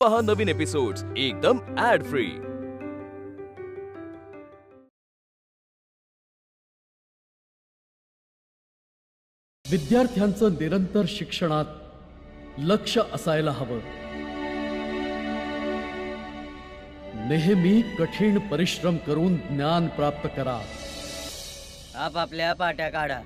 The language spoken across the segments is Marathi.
पहा नवीन एपिसोड्स एकदम ऍड फ्री। विद्यार्थ्यांचं निरंतर शिक्षणात लक्ष असायला हवं। नेहमी कठीण परिश्रम करून ज्ञान प्राप्त करा। आपापल्या पाट्या काढा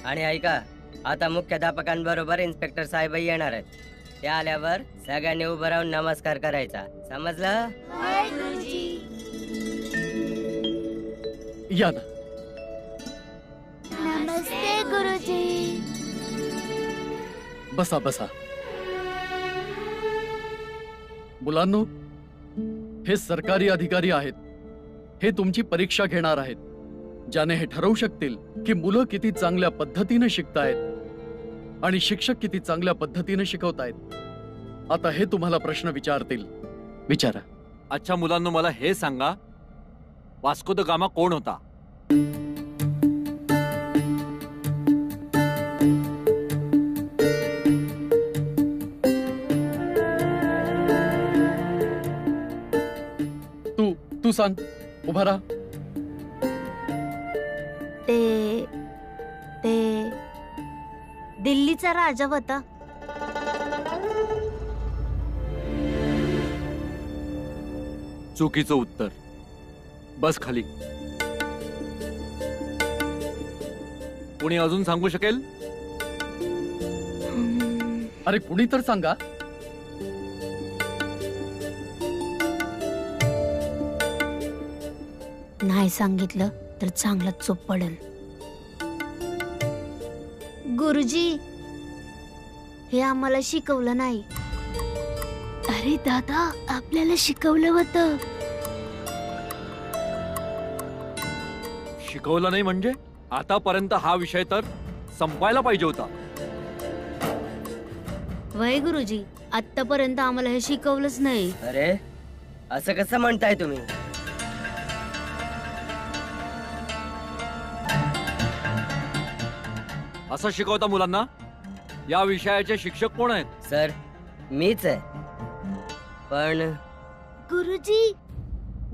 आणि ऐका, आता मुख्याध्यापकांबरोबर इन्स्पेक्टर साहेबही येणार आहेत। ते आल्यावर सगळ्यांनी उभं राहून नमस्कार करायचा, समजलं? या ना। नमस्ते गुरुजी। बसा बसा। मुलांनो, हे सरकारी अधिकारी आहेत। हे तुमची परीक्षा घेणार आहेत, ज्याने हे ठरवू शकतील की मुलं किती चांगल्या पद्धतीने शिकतायत आणि शिक्षक किती चांगल्या पद्धतीने शिकवतायत। आता हे तुम्हाला प्रश्न विचारतील, विचारा। अच्छा मुलांनो, मला हे सांगा, वास्को द गामा कोण होता? तू सांग, उभा राहा। ते दिल्लीचा राजा होता। चुकीचं उत्तर। बस खाली। कोणी अजून सांगू शकेल? अरे कुणी तर सांगा। नाही सांगितलं तर चांगलंच चूप पडेल। गुरुजी, हे आम्हाला शिकवलं नाही। अरे दादा, आपल्याला शिकवलं होतं। शिकवलं नाही म्हणजे? आतापर्यंत हा विषय तर संपायला पाहिजे होता। वय गुरुजी, आतापर्यंत आम्हाला हे शिकवलंच नाही। अरे असं कसं म्हणताय तुम्ही? असं शिकवता मुलांना? या विषयाचे शिक्षक कोण आहेत? सर, मीच आहे। पण गुरुजी,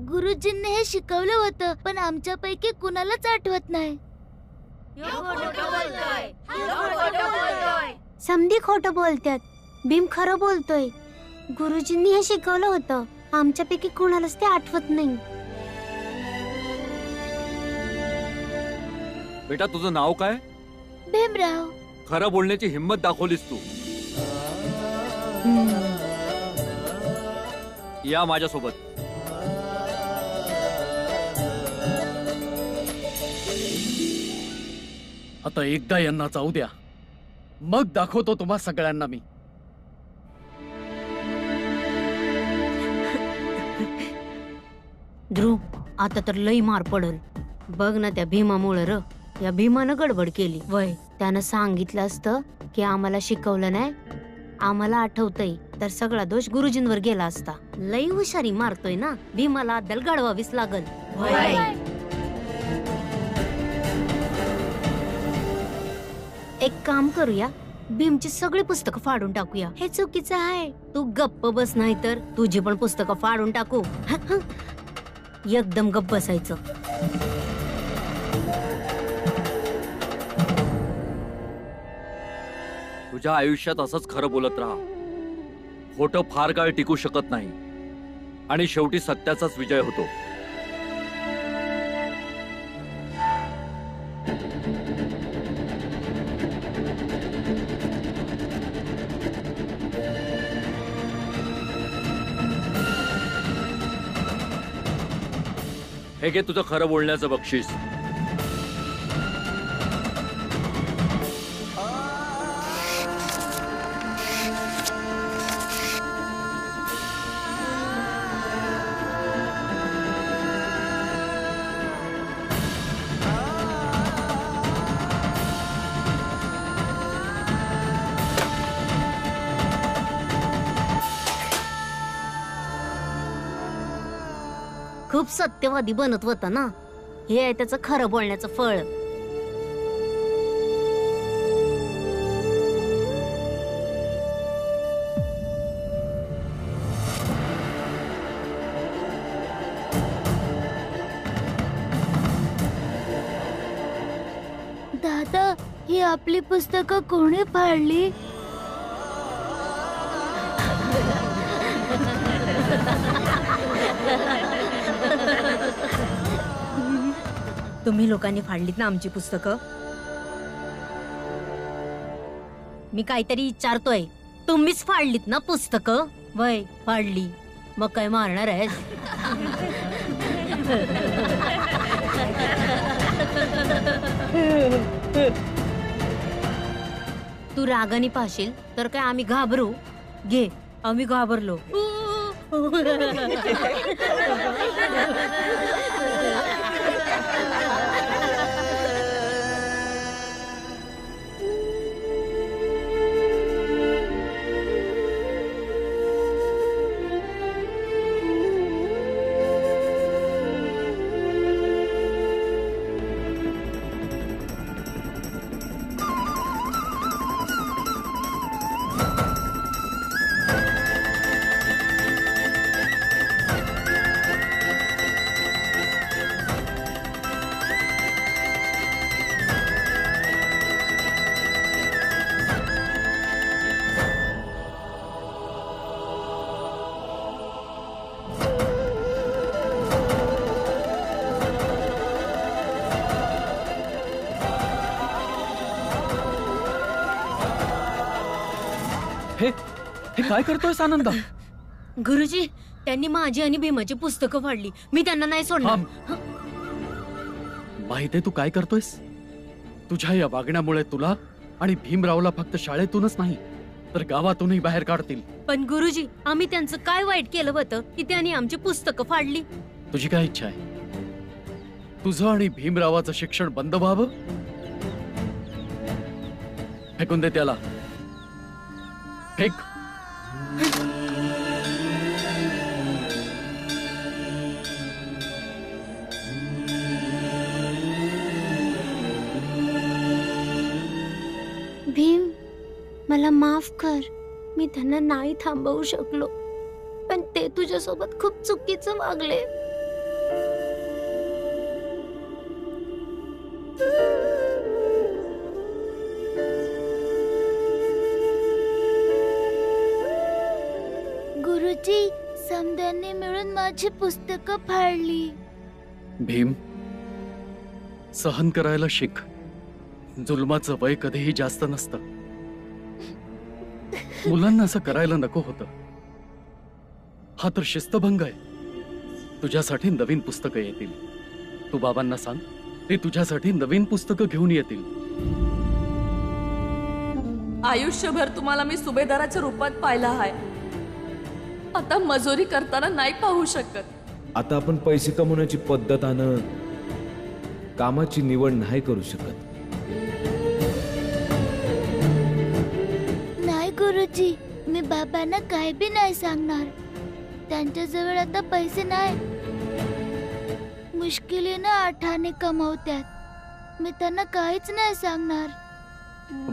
गुरुजींनी हे शिकवलं होतं, पण आमच्यापैकी कुणालाच आठवत नाही। समधी खोटं बोलतात, भीम खरं बोलतोय। गुरुजींनी हे शिकवलं होतं, आमच्यापैकी कुणालाच ते आठवत नाही। बेटा, तुझं नाव काय? भीमराव। खरं बोलण्याची हिम्मत दाखवलीस तू। या माझ्यासोबत। आता एकदा यांना जाऊ द्या, मग दाखवतो तुम्हा सगळ्यांना मी। ध्रुव, आता तर लई मार पडल बघ ना त्या भीमामुळे। र या भीमानं गडबड केली। वय त्यानं सांगितलं असतं की आम्हाला शिकवलं नाही, आम्हाला आठवतंय, तर सगळा दोष गुरुजींवर गेला असता। लई हुशारी मारतोय ना, भीमाला अद्दल घडवावीच लागल। एक काम करूया, भीमची सगळी पुस्तकं फाडून टाकूया। हे चुकीचं आहे। तू गप्प बस, नाही तर तुझी पण पुस्तकं फाडून टाकू। एकदम गप्प बसायचं। तुझ्या आयुष्यात असंच खरं बोलत राहा। खोटं फार काळ टिकू शकत नाही आणि शेवटी सत्याचाच विजय होतो। हे घे तुझं खरं बोलण्याचं बक्षीस। खूप सत्यवादी बनत होता ना, हे आहे त्याचं खरं बोलण्याचं फळ। आपली पुस्तकं कोणी फाडली? तुम्ही लोकांनी फाडलीत ना आमची पुस्तकं? मी काहीतरी विचारतोय. तुम्हीच फाडलीत ना पुस्तकं? वय फाडली, मग काय मारणार आहेस? तू रागाने पाशील तर काय आम्ही घाबरू? घे, आम्ही घाबरलो. हे हे काय करतोयस आनंदा? गुरुजी, त्यांनी माझी आणि भीमाची पुस्तकं फाडली. मी त्यांना नाही सोडणार. माहितीये तू काय करतोयस? तुझ्या या वागण्यामुळे तुला आणि भीमरावला फक्त शाळेतूनच नाही तर गावातूनही बाहेर काढतील. पण गुरुजी, आम्ही त्यांचं काय वाईट केलं होतं की त्यांनी आमची पुस्तकं फाडली? तुझी काय इच्छा आहे? तुझं आणि भीमरावाचं शिक्षण बंद व्हावं? फेकून दे त्याला. फेक. भीम, मला माफ कर. मी त्यांना नाही थांबवू शकलो, पण ते तुझ्यासोबत खूप चुकीचं वागले. गुरुजी, समद्यांनी मिळून माझी पुस्तकं फाडली. भीम, सहन करायला शिक. जुलमाचं वय कधीही जास्त नसतं. मुलांना असं करायला नको होतं. हा तर शिस्तभंग आहे. तुझ्यासाठी नवीन पुस्तकं येतील. तू बाबांना सांग, ते तुझ्यासाठी नवीन पुस्तकं घेऊन येतील. आयुष्यभर तुम्हाला मी सुभेदाराच्या रूपात पाहिला आहे. आता मजुरी करताना नाही पाहू शकत. आता आपण पैसे कमवण्याची पद्धत आणि कामाची निवड नाही करू शकत. नाही गुरुजी, मी बाबांना काय बी नाही सांगणार. त्यांच्याजवळ आता पैसे नाही. मुश्किलीनं 8 आणे कमवतात. मी त्यांना काहीच नाही सांगणार.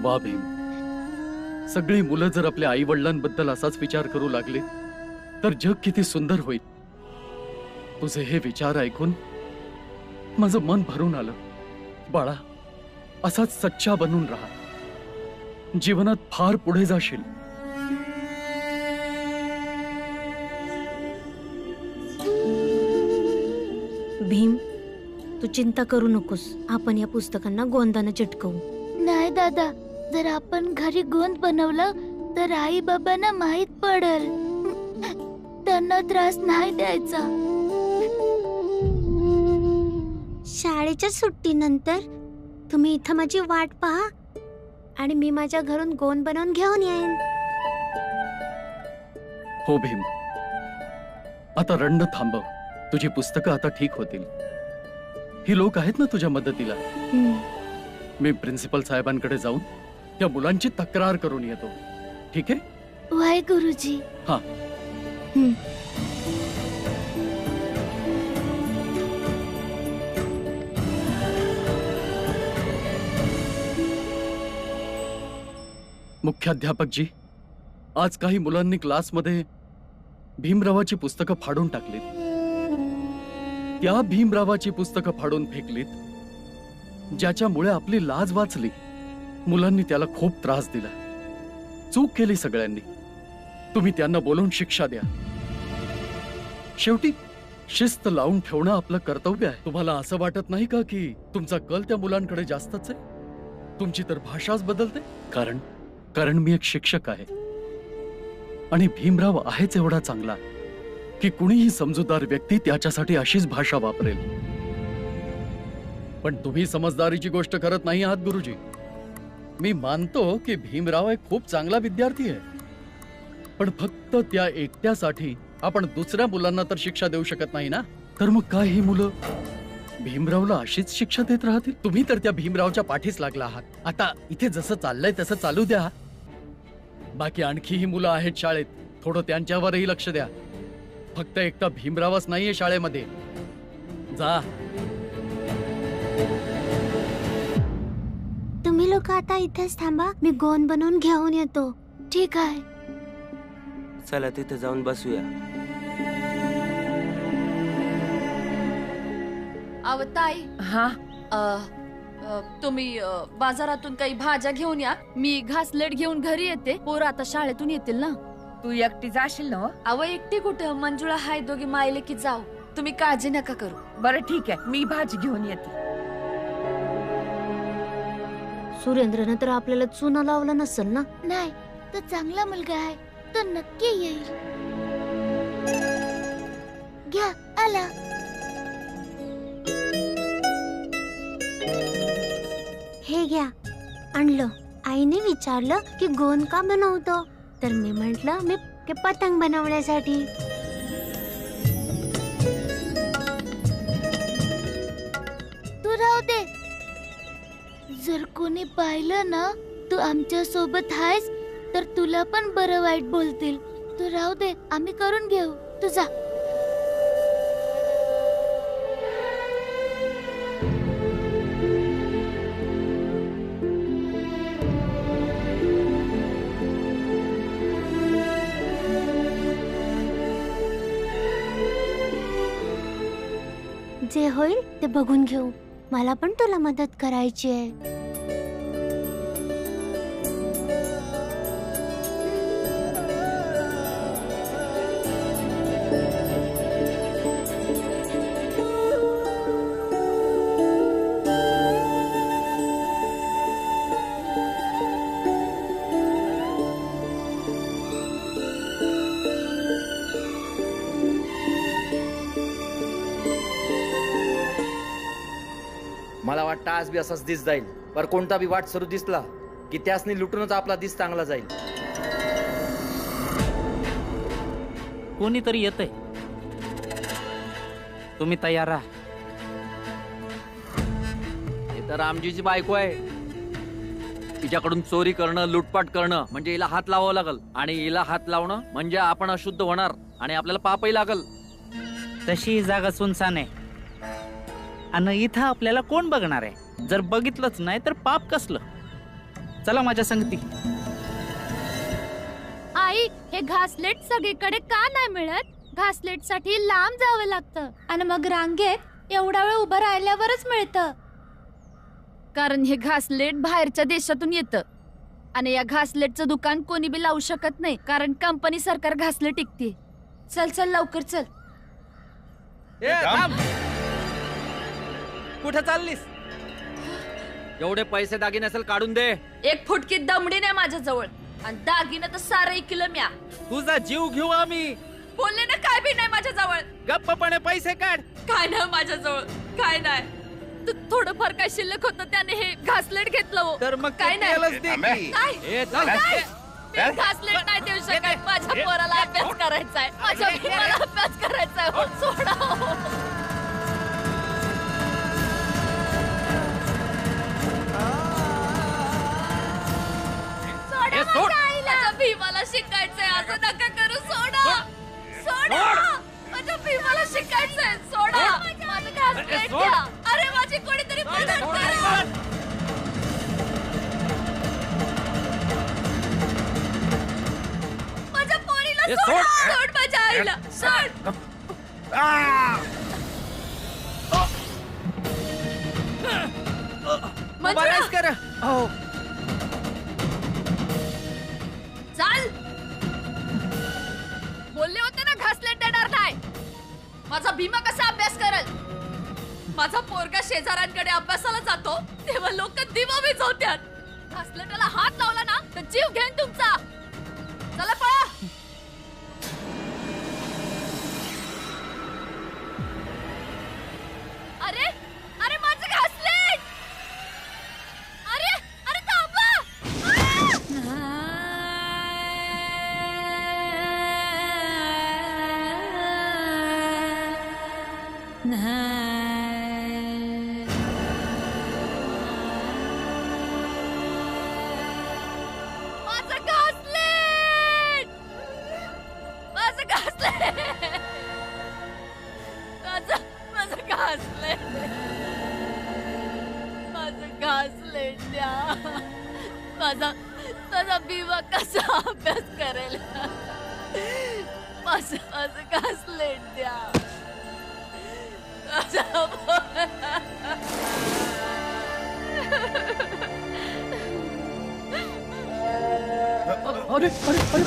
वा भीम, सगळी मुलं जर आपल्या आई वडिलांबद्दल असाच विचार करू लागले तर जग किती सुंदर होईल. तुझे हे विचार ऐकून माझं मन भरून आलं. बाळा, असाच सच्चा बनून राहा. जीवनात फार पुढे जाशील. भीम, तू चिंता करू नकोस. आपण या पुस्तकांना गोंदानं चिटकवू. नाही दादा, जर आपण घरी गोंद बनवलं तर आई बाबांना माहित पडल. त्यांना त्रास नाही द्यायचा. शाळेच्या सुट्टीनंतर तुम्ही इथं माझी वाट पहा आणि मी माझ्या घरून गोंद बनवून घेऊन येईन. हो भीम, आता रडणं थांबव. तुझी पुस्तकं आता ठीक होतील. ही लोक आहेत ना तुझ्या मदतीला. मी प्रिन्सिपल साहेबांकडे जाऊन त्या मुलांची तक्रार करून येतो. ठीक आहे? वाय गुरुजी. हा. मुख्याध्यापक जी, आज काही मुलांनी क्लासमध्ये भीमरावाची पुस्तकं फाडून टाकलीत. त्या भीमरावाची पुस्तकं फाडून फेकलीत ज्याच्यामुळे आपली लाज वाचली. मुलांनी त्याला खूप त्रास दिला. चूक केली सगळ्यांनी. तुम्ही त्यांना बोलून शिक्षा द्या. शेवटी शिस्त लावून ठेवणं आपलं कर्तव्य आहे. तुम्हाला असं वाटत नाही का की तुमचा कल त्या मुलांकडे जास्तच आहे? तुमची तर भाषाच बदलते. कारण मी एक शिक्षक आहे आणि भीमराव आहेच एवढा चांगला की कुणीही समजूतदार व्यक्ती त्याच्यासाठी अशीच भाषा वापरेल. पण तुम्ही समजदारीची गोष्ट करत नाही आहात गुरुजी. मी मानतो की भीमराव एक खूप चांगला विद्यार्थी आहे, पण फक्त त्या एकट्यासाठी आपण दुसऱ्या मुलांना तर शिक्षा देऊ शकत नाही ना. तर मग काय ही मुलं भीमरावला अशीच शिक्षा देत राहतील? तुम्ही तर त्या भीमरावच्या पाठीस लागला आहात. आता इथे जसं चाललंय तसं चालू द्या. बाकी आणखीही मुलं आहेत शाळेत, थोडं त्यांच्यावरही लक्ष द्या. फक्त एकटा भीमरावच नाहीये शाळेमध्ये. जा. तुम्ही लोक आता इथेच थांबा, मी गोंद बनवून घेऊन येतो. ठीक आहे. चला तिथे जाऊन बसूया. ताई, हा तुम्ही बाजारातून काही भाज्या घेऊन या. मी घासलेट घेऊन घरी येते. पोरं आता शाळेतून येतील ना. तू एकटी जाशील ना? अव एकटी कुठं, मंजुळा हाय, दोघी मायले की जाऊ. तुम्ही काळजी नका करू. बरं ठीक आहे, मी भाजी घेऊन येते. सुरेंद्रनं तर आपल्याला चुना लावला नसेल ना? नाही, तो चांगला मुलगा आहे, तो नक्की येईल. घ्या, आला. हे घ्या, आणलं. आईने विचारलं की गोंद का बनवतो, तर मी म्हंटल मी पतंग बनवण्यासाठी. तू राहू दे. जर कोणी पाहिलं ना तू आमच्या सोबत आहेस तर तुला पण बरं वाईट बोलतील. तू राहू दे, आम्ही करून घेऊ. तू जा. जे होईल ते बघून घेऊ. मला पण तुला मदत करायची आहे. मला वाटतं आज बी असाच दिस जाईल. पर कोणता बी वाट सुरू दिसला की त्यासनी लुटूनच आपला दिस चांगला जाईल. कोणीतरी येतंय, तुम्ही तयार राहा. हे तर रामजीची बायको आहे. तिच्याकडून चोरी करणं, लुटपाट करणं म्हणजे हिला हात लावावं लागल, आणि हिला हात लावणं म्हणजे आपण अशुद्ध होणार आणि आपल्याला पापही लागल. तशी ही जागा सुनसान आहे आणि इथं आपल्याला कोण बघणार आहे? जर बघितलंच नाही तर पाप कसलं. चला माझ्या संगती. आई, हे घासलेट सगळीकडे का नाही मिळत? घासलेट साठी लांब जावं लागतं आणि मग रांगेत एवढा वेळ उभं राहिल्यावरच मिळतं. कारण हे घासलेट बाहेरच्या देशातून येतं आणि या घासलेटचं दुकान कोणी बी लावू शकत नाही, कारण कंपनी सरकार घासलेट टिकते. चल चल लवकर चल. कुठे चाललीस? एवढे पैसे दागिने असेल काढून दे. एक फुटकी दमडी नाही माझ्या जवळ आणि दागिनं तर सारं किलो म्या. तुझा जीव घेऊ आम्ही. बोलले ना काय बी नाही माझ्या जवळ. गप्पपणे पैसे काढ. काय नाही माझ्या जवळ, काय नाही. थोडंफार काय शिल्लक होतं त्याने हे घासलेट घेतलं हो. तर मग काय नाही. नाही. मी घासलेट नाही देऊ शकत. माझ्या पोराला अभ्यास करायचा आहे, माझ्या भीमाला अभ्यास करायचा आहे. हो, सोडा हो. माझ्या भीमाला शिकायचंय, असं नका करू. सोडा सोडा, माझ्या भीमाला शिकायचंय. सोडा माझं घासलेट द्या. अरे माझी कोणीतरी मदत करा. माझ्या पोरीला सोड. सोड माझ्या आईला. सोड. मंजुळा, चाल. बोलले होते ना घासलेट देणार नाही. माझा भीमा कसा अभ्यास करल? माझा पोरगा शेजाऱ्यांकडे अभ्यासाला जातो तेव्हा लोक दिवा विझवतात. घासलेटाला हात लावला ना तर जीव घेईन तुमचा. चला पळा. अरे अरे माझं घासलेट. अरे अरे थांबा. माझं घासलेट. माझं घासलेट. माझं घासलेट. माझं घासलेट द्या. माझा भीमा कसा अभ्यास करेल? माझं घासलेट द्या. अरे अरे अरे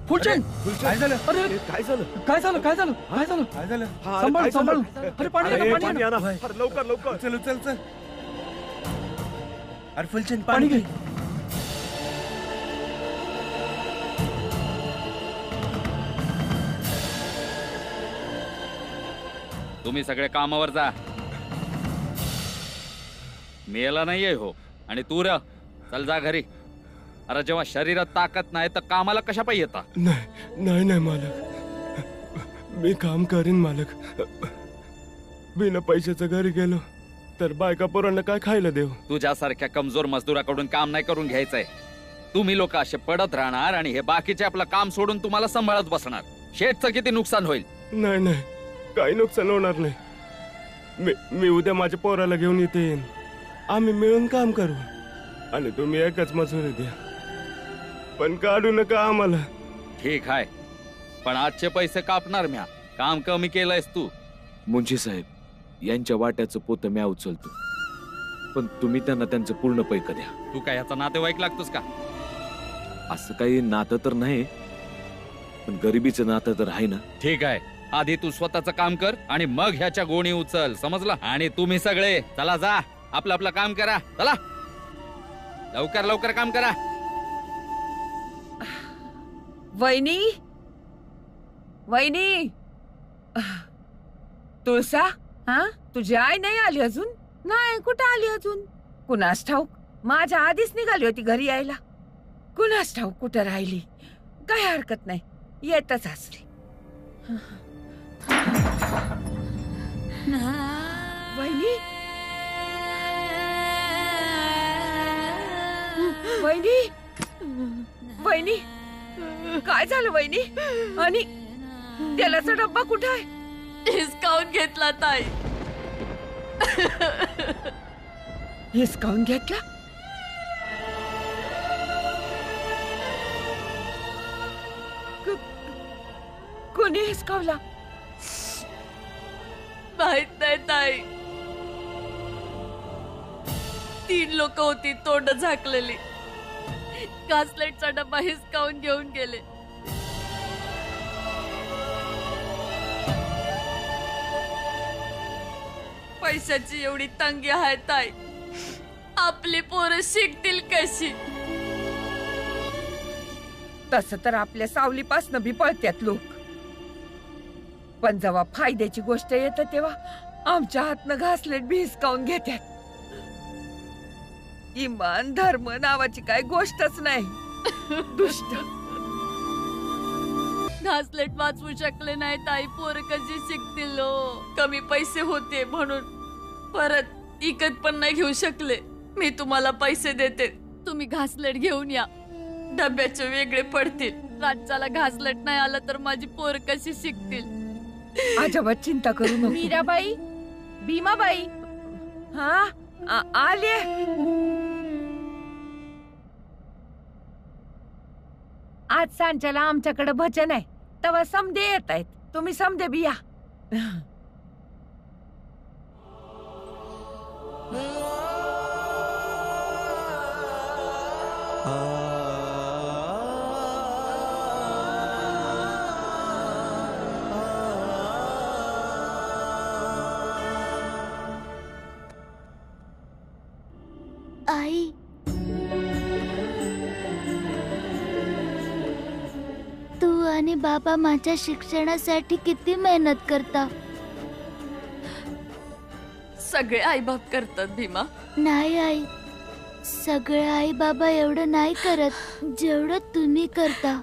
फुलचंद काय झालं? अरे काय झालं? काय झालं काय झालं काय झालं काय झालं? सांभाळ सांभाळ. अरे पाणी आणा. लवकर लवकर. चल चल चल. अरे फुलचंद पाणी घे. तुम्ही सगळे कामावर जा. मेला नाहीये हो. आणि तू र चल जा घरी. अरे जेव्हा शरीरात ताकद नाही तर कामाला कशा पाहिजे येता? नाही नाही मालक, मी काम करीन मालक. बिना पैशाचं घरी गेलो तर बायका पोरांना काय खायला देऊ? तुझ्यासारख्या कमजोर मजदुराकडून काम नाही करून घ्यायचंय. तुम्ही लोक असे पडत राहणार आणि हे बाकीचे आपलं काम सोडून तुम्हाला सांभाळत बसणार. शेतचं किती नुकसान होईल. नाही नाही, काही नुकसान होणार नाही. मी उद्या माझ्या पोराला घेऊन इथे येईन. आम्ही मिळून काम करू आणि तुम्ही एकच मजुरी द्या, पण काढू नका आम्हाला. ठीक आहे, पण आजचे पैसे कापणार म्या. काम कमी केलंयस तू. मुंशी साहेब, यांच्या वाट्याचं पोतं म्या उचलतो, पण तुम्ही त्यांना त्यांचं पूर्ण पैक द्या. तू काय याचा नातेवाईक लागतोस का? असं काही नातं तर नाही, पण गरिबीचं नातं तर आहे ना. ठीक आहे, आधी तू स्वतःचं काम कर आणि मग ह्याच्या गोणी उचल, समजला? आणि तुम्ही सगळे चला जा, आपलं आपलं काम करा. चला लवकर लवकर काम करा. वहिनी, वहिनी, तुळसा, हा तुझी आई नाही आली अजून? नाही, कुठं आली अजून? कुणास ठाऊक, माझ्या आधीच निघाली होती घरी यायला. कुणास ठाऊक कुठं राहिली. काही हरकत नाही, येतच असली. वहिनी, वहिनी, वहिनी, काय झालं वहिनी? आणि तेलाचा डब्बा कुठे आहे? हिसकावून घेतला ताई. हिसकावून घेतला? कोणी हिसकावला? माहित नाही ताई. 3 लोक होती, तोंड झाकलेली. घासलेटचा डब्बा हिसकावून घेऊन गेले. पैशाची एवढी तंगी आहे ताई, आपली पोरं शिकतील कशी? तसं तर आपल्या सावलीपासनं बी पळत्यात लोक, पण जेव्हा फायद्याची गोष्ट येते तेव्हा आमच्या हातनं घासलेट बी हिसकावून घेतात. इमान धर्म नावाची काय गोष्टच नाही. दुष्ट. घासलेट वाचवू शकले नाही ताई, पोरं कशी शिकतील? कमी पैसे होते म्हणून परत इकत पण नाही घेऊ शकले. मी तुम्हाला पैसे देते, तुम्ही घासलेट घेऊन या. डब्याचे वेगळे पडतील. राज्याला घासलेट नाही आलं तर माझी पोर कशी शिकतील? अजिबात चिंता करू नको. मीराबाई, भीमाबाई, हा आले. आज सांच्याला आमच्याकडे भजन आहे, तेव्हा समदे येत आहेत. तुम्ही समदे बी या. बाबा माझ्या शिक्षणासाठी किती मेहनत करता. सगळे आईबाप करतात भीमा. नाही आई, सगळे आई बाबा एवढं नाही करत जेवढं तुम्ही करता.